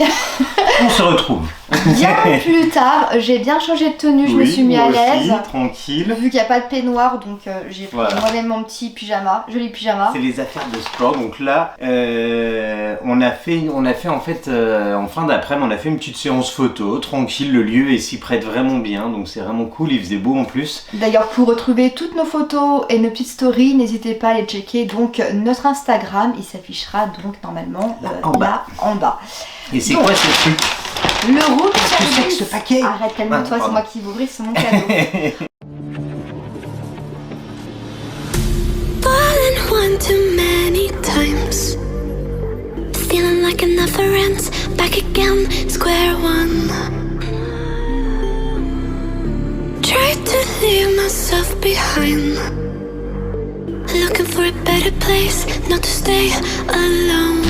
On se retrouve. Bien plus tard, j'ai bien changé de tenue, je me suis mis à l'aise. Tranquille. Vu qu'il n'y a pas de peignoir, donc j'ai pris moi-même mon petit pyjama, joli pyjama. C'est les affaires de sport, donc là, on a fait en fait, en fin d'après-midi, on a fait une petite séance photo, tranquille, le lieu s'y prête vraiment bien, donc c'est vraiment cool, il faisait beau en plus. D'ailleurs, pour retrouver toutes nos photos et nos petites stories, n'hésitez pas à les checker, donc notre Instagram, il s'affichera donc normalement là en bas. Et c'est quoi ce truc? Le room service. Ce paquet? Arrête, calme-toi, c'est moi qui l'ouvre, c'est mon cadeau. Fallen one too many times, feeling like it never ends, back again, square one. Tried to leave myself behind, looking for a better place, not to stay alone.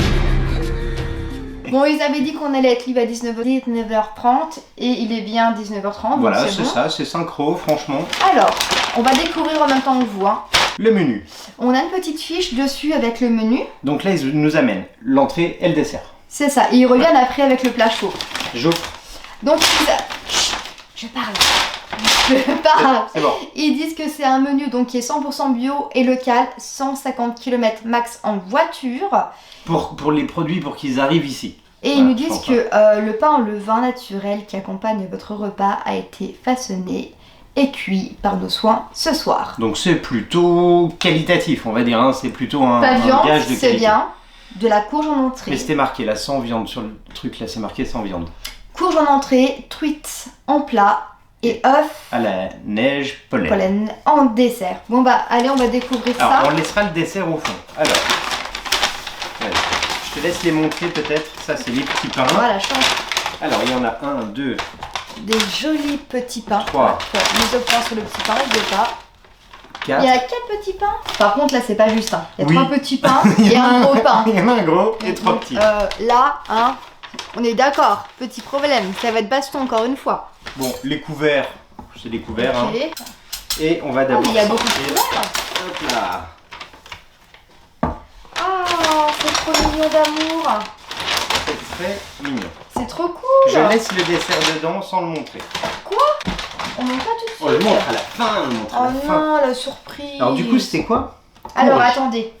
Bon, ils avaient dit qu'on allait être live à 19h30 et il est bien 19h30. Voilà, c'est bon. ça, c'est synchro, franchement. Alors, on va découvrir en même temps que vous. Hein. Le menu. On a une petite fiche dessus avec le menu. Donc là, ils nous amènent l'entrée et le dessert. C'est ça, et ils reviennent après avec le plat chaud. J'offre. Donc, je parle. C'est bon. Ils disent que c'est un menu donc qui est 100% bio et local, 150 km max en voiture. Pour les produits, pour qu'ils arrivent ici. Et ils nous disent que le pain en levain naturel qui accompagne votre repas a été façonné et cuit par nos soins ce soir. Donc c'est plutôt qualitatif, on va dire. Hein. C'est plutôt un gage de qualité. C'est bien. De la courge en entrée. Mais c'était marqué là, sans viande. Sur le truc là, c'est marqué sans viande. Courge en entrée, truite en plat et œufs à la neige pollen en dessert. Bon bah allez, on va découvrir ça. Alors on laissera le dessert au fond. Alors, je te laisse les montrer peut-être. Ça c'est les petits pains. Voilà, chance. Alors il y en a 1, 2. Des jolis petits pains. 3. Mise au point sur le petit pain, je veux pas. 4. Il y a 4 petits pains. Par contre là c'est pas juste. Hein. Il y a 3 petits pains et un gros pain. Il y en a un gros et 3 petits. Là, hein, on est d'accord. Petit problème, ça va être baston encore une fois. Bon, les couverts, c'est des couverts. Okay. Hein. Et on va d'abord. Il y a beaucoup de couverts. Hop là. Oh, c'est trop mignon d'amour. C'est très mignon. C'est trop cool. Je laisse le dessert dedans sans le montrer. Quoi? On montre pas tout de suite. On le montre à la fin. Oh non, la surprise. Alors du coup, c'était quoi? Alors attendez.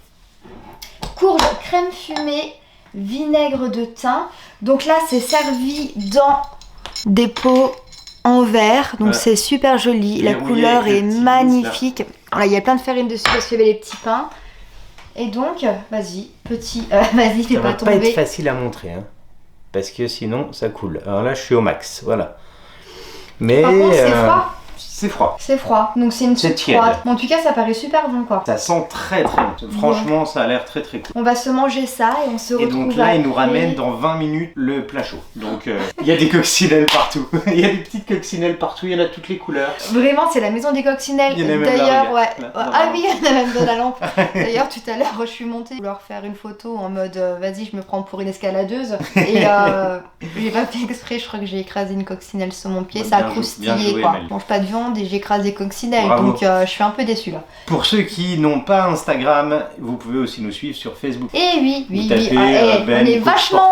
Courge, crème fumée, vinaigre de thym. Donc là, c'est servi dans des pots en verre. Donc c'est super joli. La couleur est magnifique. Voilà, il y a plein de farine dessus parce qu'il y avait les petits pains. Et donc, vas-y, petit, vas-y, fais pas tomber. Ça va pas être facile à montrer, hein, parce que sinon ça coule. Alors là, je suis au max, voilà. Mais par contre, c'est froid. C'est froid. C'est froid, donc c'est une soupe froide. Bon, en tout cas, ça paraît super bon, quoi. Ça sent très très bon. Franchement, ça a l'air très très cool. On va se manger ça et on se retrouve. Et donc là, ils nous ramènent dans 20 minutes le plat chaud. Donc il y a des coccinelles partout. Il y a des petites coccinelles partout, il y en a toutes les couleurs. Vraiment, c'est la maison des coccinelles. D'ailleurs, ouais. Ah oui, il y en a même dans la lampe. D'ailleurs, tout à l'heure, je suis montée pour leur faire une photo en mode vas-y, je me prends pour une escaladeuse. Et j'ai pas fait exprès, je crois que j'ai écrasé une coccinelle sur mon pied. Ça a croustillé, quoi. Je mange pas de viande et j'écrase des coccinelles. Bravo. Donc je suis un peu déçue là. Pour ceux qui n'ont pas Instagram, vous pouvez aussi nous suivre sur Facebook. Et oui, vous tapez, on est vachement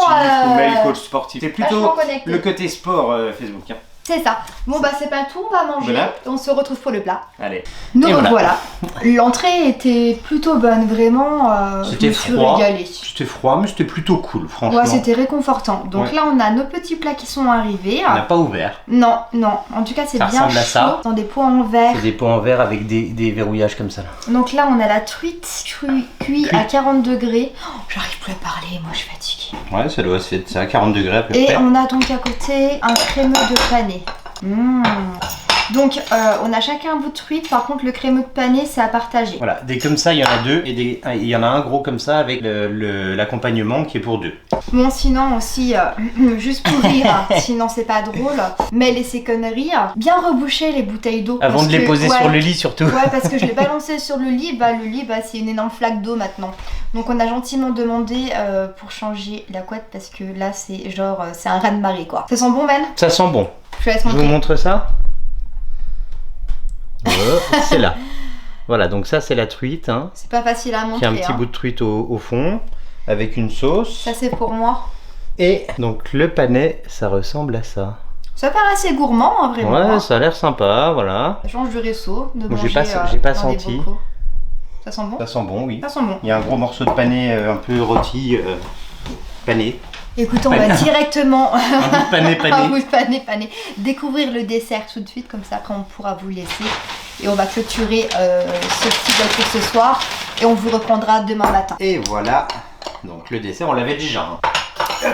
coach sportif. C'est plutôt le côté sport Facebook. Hein. C'est ça. Bon bah c'est pas tout, on va manger. Voilà. On se retrouve pour le plat. Allez. Nous voilà. L'entrée était plutôt bonne, vraiment. C'était froid. C'était froid, mais c'était plutôt cool, franchement. Ouais, c'était réconfortant. Donc là, on a nos petits plats qui sont arrivés. On n'a pas ouvert. Non, non. En tout cas, c'est bien chaud. Dans des pots en verre. C'est des pots en verre avec des verrouillages comme ça. Donc là, on a la truite cuite à 40 degrés. Oh, j'arrive plus à parler, moi je suis fatiguée. Ouais, ça doit se faire ça à 40 degrés à peu près. Et on a donc à côté un crémeux de pané. Donc on a chacun un bout de truite, par contre le crémeux de pané c'est à partager. Voilà, des comme ça il y en a deux et il y en a un gros comme ça avec l'accompagnement qui est pour deux. Bon sinon aussi, juste pour rire, sinon c'est pas drôle, mais laissez conneries, bien reboucher les bouteilles d'eau. Avant de les poser sur le lit surtout. Ouais, parce que je l'ai balancé sur le lit, c'est une énorme flaque d'eau maintenant. Donc on a gentiment demandé pour changer la couette parce que là c'est genre, c'est un raz-de-marée quoi. Ça sent bon Ben? Ça sent bon. Je vous montre ça. C'est là. Voilà, donc ça c'est la truite. Hein, c'est pas facile à montrer. Qui a un petit bout de truite au fond, avec une sauce. Ça c'est pour moi. Et donc le panais, ça ressemble à ça. Ça paraît assez gourmand, hein, vraiment. Ouais, hein. ça a l'air sympa, voilà. Ça change du réseau de Bon, manger j'ai pas dans des senti. bocaux. Ça sent bon? Ça sent bon, oui. Ça sent bon. Il y a un gros morceau de panais un peu rôti, pané. Écoutez, on va directement Un bout de pané un bout de pané. Découvrir le dessert tout de suite, comme ça après on pourra vous laisser. Et on va clôturer ce petit gâteau ce soir. Et on vous reprendra demain matin. Et voilà, donc le dessert, on l'avait déjà. Hein.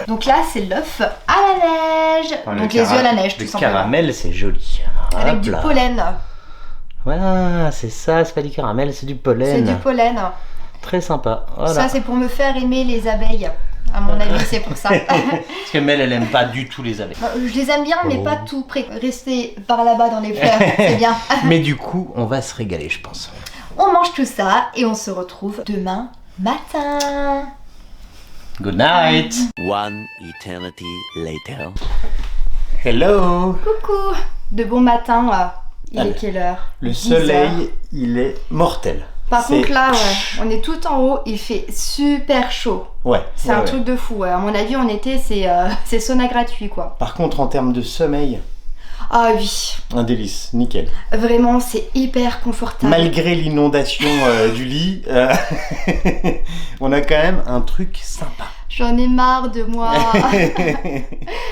Donc là, c'est l'œuf à la neige. Enfin, donc les œufs à la neige, tout le simplement. caramel, c'est joli. Avec Hop du là. pollen. Voilà, c'est ça, c'est pas du caramel, c'est du pollen. C'est du pollen. Très sympa. Voilà. Ça, c'est pour me faire aimer les abeilles. À mon avis, c'est pour ça. Parce que Mel, elle aime pas du tout les abeilles. Bon, je les aime bien, mais Oh. pas tout près. Rester par là-bas dans les fleurs, c'est bien. Mais du coup, on va se régaler, je pense. On mange tout ça et on se retrouve demain matin. Good night. One eternity later. Hello. Coucou. De bon matin. Il Allez. est quelle heure? Le 10 soleil, heures. il est mortel. Par C'est- contre là, ouais, on est tout en haut. Il fait super chaud. Ouais. C'est ouais, un ouais. truc de fou. Ouais. À mon avis, en été, c'est sauna gratuit, quoi. Par contre, en termes de sommeil, Ah oui. un délice, nickel. Vraiment, c'est hyper confortable. Malgré l'inondation du lit, on a quand même un truc sympa. J'en ai marre de moi.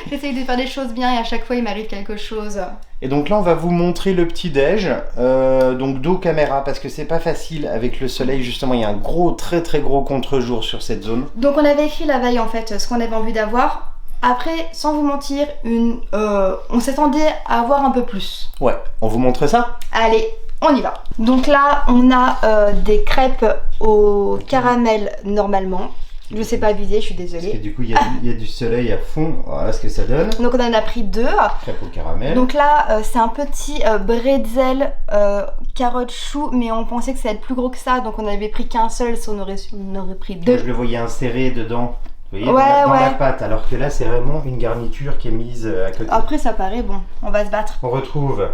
J'essaye de faire des choses bien et à chaque fois il m'arrive quelque chose. Et donc là, on va vous montrer le petit déj, donc dos caméra, parce que c'est pas facile avec le soleil. Justement, il y a un gros, très très gros contre-jour sur cette zone. Donc on avait écrit la veille en fait ce qu'on avait envie d'avoir. Après, sans vous mentir, on s'attendait à avoir un peu plus. Ouais, on vous montre ça? Allez, on y va. Donc là, on a des crêpes au caramel normalement. Je sais pas viser, je suis Parce que désolée. du coup, il y a du soleil à fond. Voilà ce que ça donne. Donc on en a pris 2. Crêpe au caramel. Donc là, c'est un petit bretzel carotte chou, mais on pensait que ça allait être plus gros que ça, donc on avait pris qu'un seul, si on aurait pris Moi, 2. je le voyais inséré dedans. Vous voyez, Ouais, dans la ouais. pâte. Alors que là, c'est vraiment une garniture qui est mise à côté. Après, ça paraît bon, on va se battre. On retrouve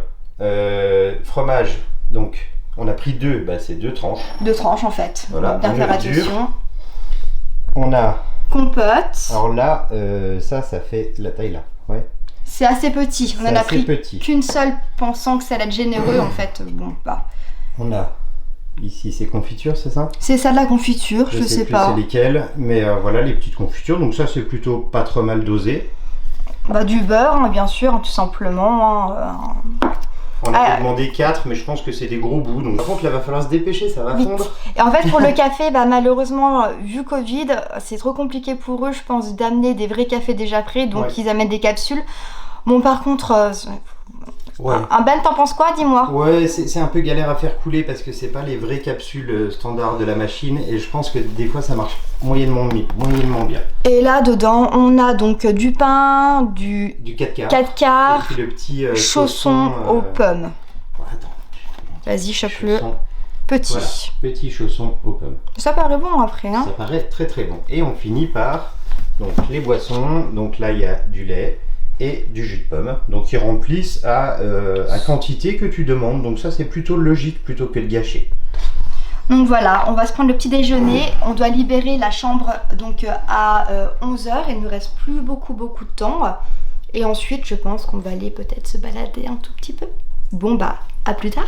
fromage. Donc, on a pris 2. Bah, c'est 2 tranches. 2 tranches en fait. Voilà, Donc, bien en faire verdure. attention. On a. Compote. Alors là, ça fait la taille là. Ouais. C'est assez petit. On C'est en a assez pris petit. qu'une seule, pensant que ça allait être généreux en fait. Bon, bah. On a ici ces confitures, c'est ça? C'est ça de la confiture, je sais plus pas. c'est lesquelles, mais voilà les petites confitures. Donc ça, c'est plutôt pas trop mal dosé. Bah, du beurre, hein, bien sûr, hein, tout simplement. Hein. On a Ah. demandé 4, mais je pense que c'est des gros bouts. Donc par contre, là, va falloir se dépêcher, ça va Vite. fondre. Et en fait, pour le café, bah, malheureusement, vu Covid, c'est trop compliqué pour eux, je pense, d'amener des vrais cafés déjà prêts, donc Ouais. ils amènent des capsules. Bon, par contre, Ouais. un Ben, t'en penses quoi, dis-moi? Ouais, c'est un peu galère à faire couler parce que c'est pas les vraies capsules standards de la machine et je pense que des fois ça marche moyennement bien. Et là, dedans, on a donc du pain, du Du 4 quarts. 4 quarts, Et puis le petit chausson aux pommes. Attends. Vas-y, chope-le. Chausson. Petit. Voilà, petit chausson aux pommes. Ça paraît bon après, hein? Ça paraît très très bon. Et on finit par donc, les boissons. Donc là, il y a du lait et du jus de pomme. Donc ils remplissent à quantité que tu demandes. Donc ça, c'est plutôt logique plutôt que de gâcher. Donc voilà, on va se prendre le petit déjeuner. On doit libérer la chambre donc à 11h. Il ne nous reste plus beaucoup de temps. Et ensuite, je pense qu'on va aller peut-être se balader un tout petit peu. Bon bah, à plus tard.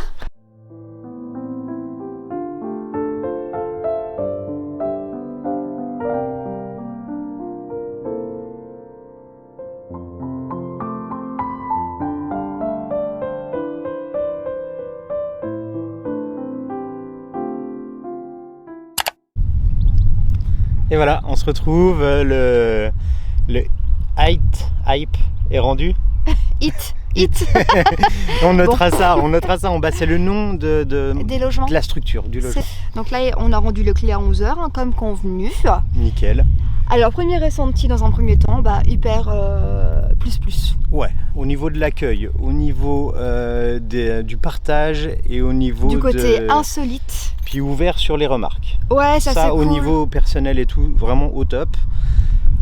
Et voilà, on se retrouve, le hype est rendu. Hit. On notera ça en bas, c'est le nom Des logements. de la structure, du logement. Donc là, on a rendu le clé à 11h, hein, comme convenu. Nickel. Alors, premier ressenti dans un premier temps, bah hyper plus. Ouais, au niveau de l'accueil, au niveau du partage et au niveau Du côté insolite. Puis ouvert sur les remarques. Ouais, ça c'est au cool. niveau personnel et tout, vraiment au top.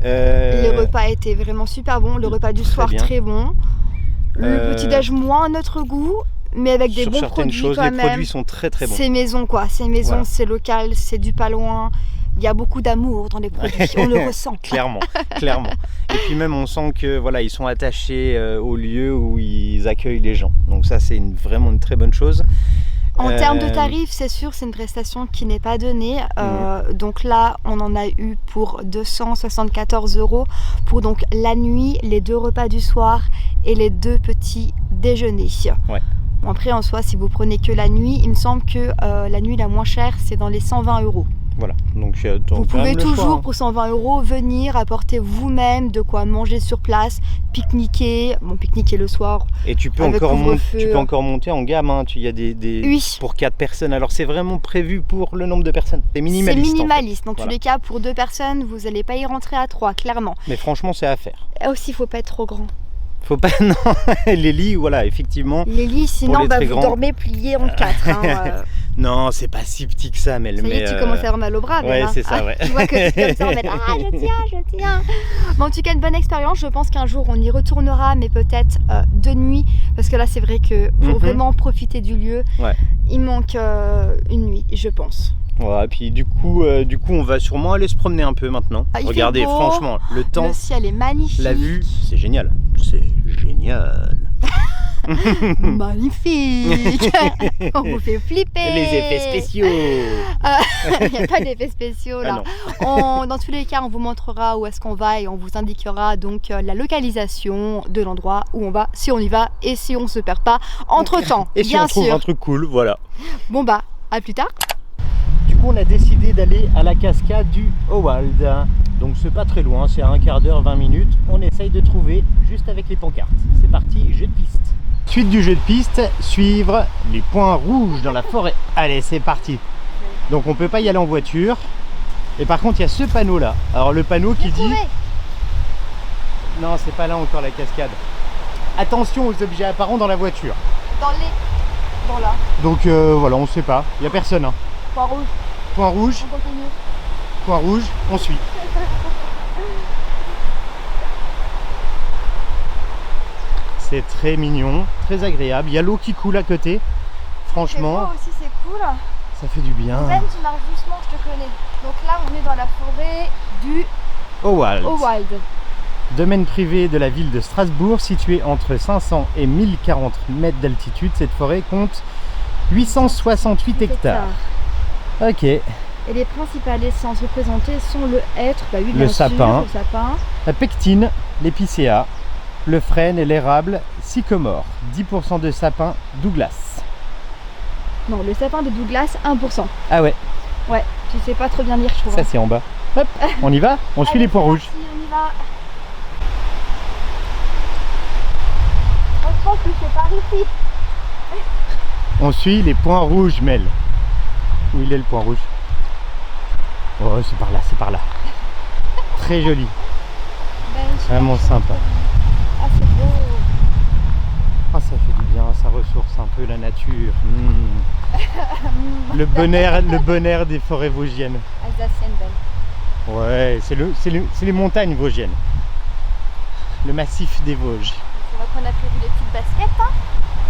Les repas étaient vraiment super bons. Le repas du soir, bien. très bon. Le petit-déj, moins à notre goût, mais avec des sur bons certaines produits choses, quand les même. produits sont très très bons. C'est maison quoi, c'est maison, Voilà. c'est local, c'est du pas loin. il y a beaucoup d'amour dans les produits, on le ressent. Clairement, clairement. Et puis même on sent que voilà, ils sont attachés au lieu où ils accueillent les gens. Donc ça c'est vraiment une très bonne chose. En termes de tarifs, c'est sûr, c'est une prestation qui n'est pas donnée. Donc là, on en a eu pour 274 € pour donc la nuit, les 2 repas du soir et les 2 petits déjeuners. Ouais. Bon, après, en soi, si vous prenez que la nuit, il me semble que la nuit la moins chère, c'est dans les 120 €. Voilà. Donc, vous pouvez toujours, choix, hein. Pour 120 € venir apporter vous-même de quoi manger sur place, pique-niquer, pique-niquer le soir. Et tu peux encore monter en gamme, hein. Il y a des oui. Pour 4 personnes. Alors c'est vraiment prévu pour le nombre de personnes. C'est minimaliste. C'est minimaliste. En fait. Dans tous les cas, pour 2 personnes, vous n'allez pas y rentrer à 3, clairement. Mais franchement, c'est à faire. Et aussi, il ne faut pas être trop grand. Faut pas, non, les lits, voilà, effectivement. Les lits, sinon, vous dormez pliés en 4. Hein, Non, c'est pas si petit que ça, mais... Ça y est, tu commences à avoir mal au bras. Ouais, c'est ça, ouais. Tu vois que tu es comme ça, en mode, je tiens. Mais en tout cas, une bonne expérience. Je pense qu'un jour, on y retournera, mais peut-être de nuit. Parce que là, c'est vrai que pour vraiment profiter du lieu, il manque une nuit, je pense. Ouais, et puis du coup, on va sûrement aller se promener un peu maintenant. Regardez, franchement, le temps, le ciel est magnifique. La vue, c'est génial. C'est génial. Magnifique. On vous fait flipper. Les effets spéciaux. Il n'y a pas d'effets spéciaux là. Dans tous les cas, on vous montrera où est-ce qu'on va et on vous indiquera donc la localisation de l'endroit où on va, si on y va et si on se perd pas entre temps. Et si on trouve un truc cool, voilà. Bon bah, à plus tard. Du coup, on a décidé d'aller à la cascade du Howald. Donc c'est pas très loin, c'est à un quart d'heure, 20 minutes. On essaye de trouver juste avec les pancartes. C'est parti, jeu de piste. Suite du jeu de piste, suivre les points rouges dans la forêt. Allez, c'est parti. Donc on peut pas y aller en voiture. Et par contre, il y a ce panneau là. Alors le panneau qui dit... Non, c'est pas là encore la cascade. Attention aux objets apparents dans la voiture. Dans là. Donc voilà, on sait pas. Il y a personne. Hein. Point rouge. Point rouge. On continue. Point rouge, on suit. C'est très mignon, très agréable. Il y a l'eau qui coule à côté. Franchement, aussi, c'est cool. Ça fait du bien. Ben, tu marches doucement, je te connais. Donc là, on est dans la forêt du Howald. Domaine privé de la ville de Strasbourg, situé entre 500 et 1040 mètres d'altitude. Cette forêt compte 868 hectares. Ok. Et les principales essences représentées sont le hêtre, le sapin, la pectine, l'épicéa, le frêne et l'érable sycomore. 10% de sapin Douglas. Non, le sapin de Douglas, 1%. Ah ouais. Ouais, tu sais pas trop bien lire, je trouve. Ça c'est en bas. Hop, on y va. On suit les points rouges. On y va. Je pense que c'est par ici. On suit les points rouges, Mel. Où il est le point rouge? Oh, c'est par là, c'est par là. Très joli. Vraiment sympa. Ah, c'est beau. Ah, ça fait du bien, ça ressource un peu la nature. Le bonheur des forêts vosgiennes. Alsacienne belle. Ouais, c'est les montagnes vosgiennes. Le massif des Vosges. C'est vrai qu'on a prévu des petites baskets, hein?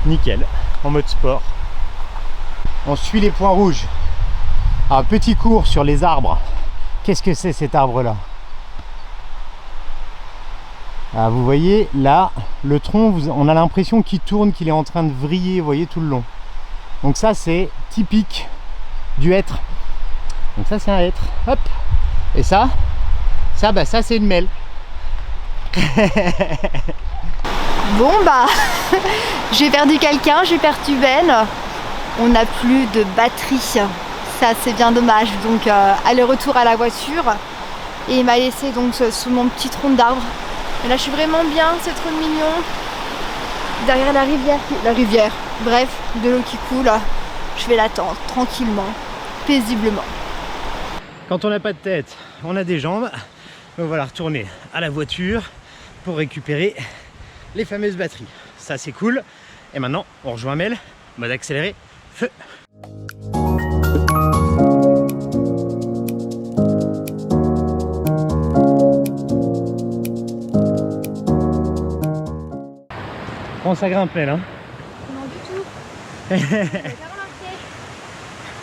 Nickel, en mode sport. On suit les points rouges. Un petit cours sur les arbres. Qu'est-ce que c'est cet arbre là? Ah, vous voyez là le tronc, on a l'impression qu'il tourne, qu'il est en train de vriller, vous voyez, tout le long. Donc ça c'est typique du hêtre. Donc ça c'est un hêtre. Hop. Et ça c'est une melle. Bon bah j'ai perdu quelqu'un, j'ai perdu Ben. On n'a plus de batterie. Ça c'est bien dommage. Donc aller-retour à la voiture. Et il m'a laissé donc sous mon petit tronc d'arbre. Et là je suis vraiment bien, c'est trop mignon. Derrière la rivière, bref, de l'eau qui coule. Je vais l'attendre tranquillement, paisiblement. Quand on n'a pas de tête, on a des jambes. Donc voilà, retourner à la voiture pour récupérer les fameuses batteries. Ça c'est cool. Et maintenant on rejoint Mel, mode accéléré, feu. Bon, ça grimpe Mel, hein? Non du tout.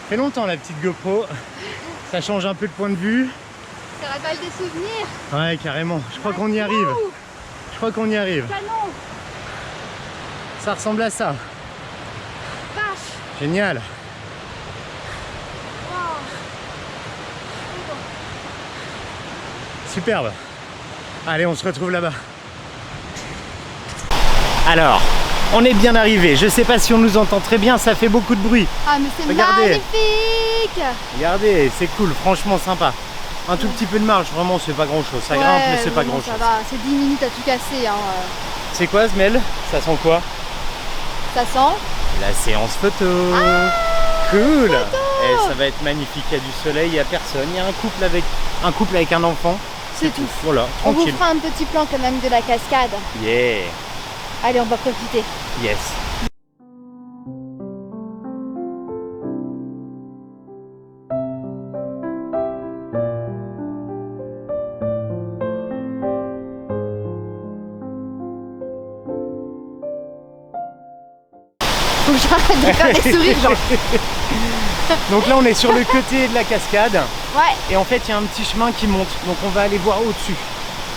Fait longtemps la petite GoPro. Ça change un peu de point de vue. Ça rappelle des souvenirs. Ouais, carrément. Je crois qu'on y arrive. Je crois qu'on y arrive. Canon. Ça ressemble à ça. Vache. Génial. Wow. Superbe. Allez, on se retrouve là-bas. Alors, on est bien arrivé. Je sais pas si on nous entend très bien, ça fait beaucoup de bruit. Ah mais c'est Regardez. magnifique. Regardez, c'est cool, franchement sympa. Un tout petit peu de marge, vraiment, c'est pas grand-chose. Ça grimpe, mais c'est pas non, grand-chose. Ça va, c'est 10 minutes à tout casser. Hein. C'est quoi, Smel? Ça sent quoi? Ça sent La séance photo. Cool. Et ça va être magnifique. Il y a du soleil, il n'y a personne. Il y a un couple avec un enfant. C'est tout. Voilà, On vous tranquille. fera un petit plan quand même de la cascade. Yeah. Allez, on va profiter. Yes. Faut que j'arrête de faire des sourires, genre. Donc là, on est sur le côté de la cascade. Ouais. Et en fait, il y a un petit chemin qui monte. Donc on va aller voir au-dessus.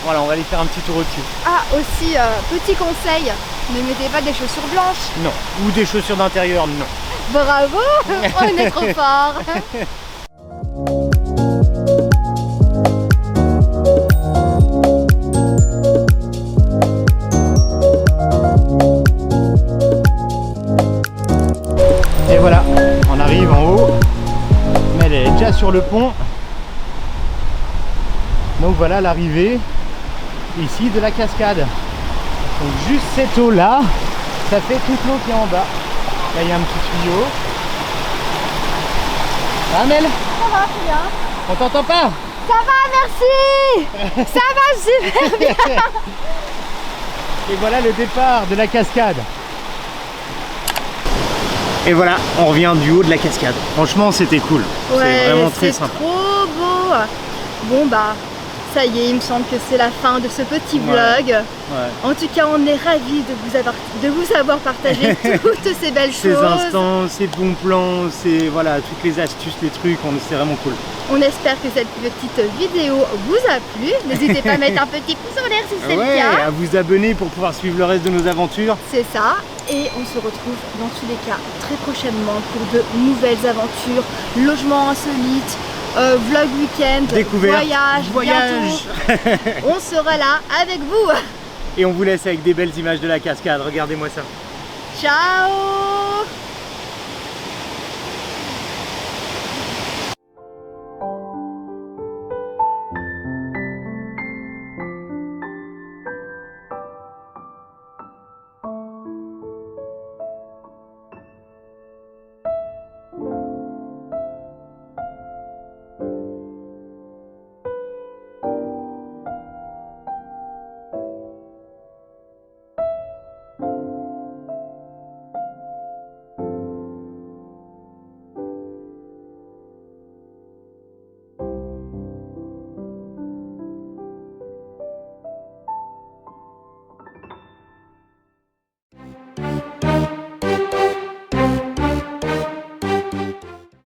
Voilà, on va aller faire un petit tour au-dessus. Ah, aussi, petit conseil, ne mettez pas des chaussures blanches. Non. Ou des chaussures d'intérieur, non. Bravo, on est trop fort. Et voilà, on arrive en haut. Mais elle est déjà sur le pont. Donc voilà l'arrivée ici de la cascade. Donc juste cette eau là, ça fait toute l'eau qui est en bas. Là il y a un petit tuyau. Ça va, Mel? Ça va, c'est bien. On t'entend pas? Ça va, merci. Ça va super bien. Et voilà le départ de la cascade. Et voilà, on revient du haut de la cascade. Franchement, c'était cool. C'est vraiment très sympa. C'est trop beau. Bon bah, ça y est, il me semble que c'est la fin de ce petit vlog. Ouais. En tout cas, on est ravis de vous avoir partagé toutes ces belles Ces choses. instants, ces bons plans, voilà, toutes les astuces, les trucs, c'est vraiment cool. On espère que cette petite vidéo vous a plu. N'hésitez pas à mettre un petit pouce en l'air si c'est le cas. À vous abonner pour pouvoir suivre le reste de nos aventures. C'est ça. Et on se retrouve dans tous les cas très prochainement pour de nouvelles aventures, logements insolites, vlog week-end, Découverte, voyage. Bientôt. On sera là avec vous. Et on vous laisse avec des belles images de la cascade. Regardez-moi ça. Ciao.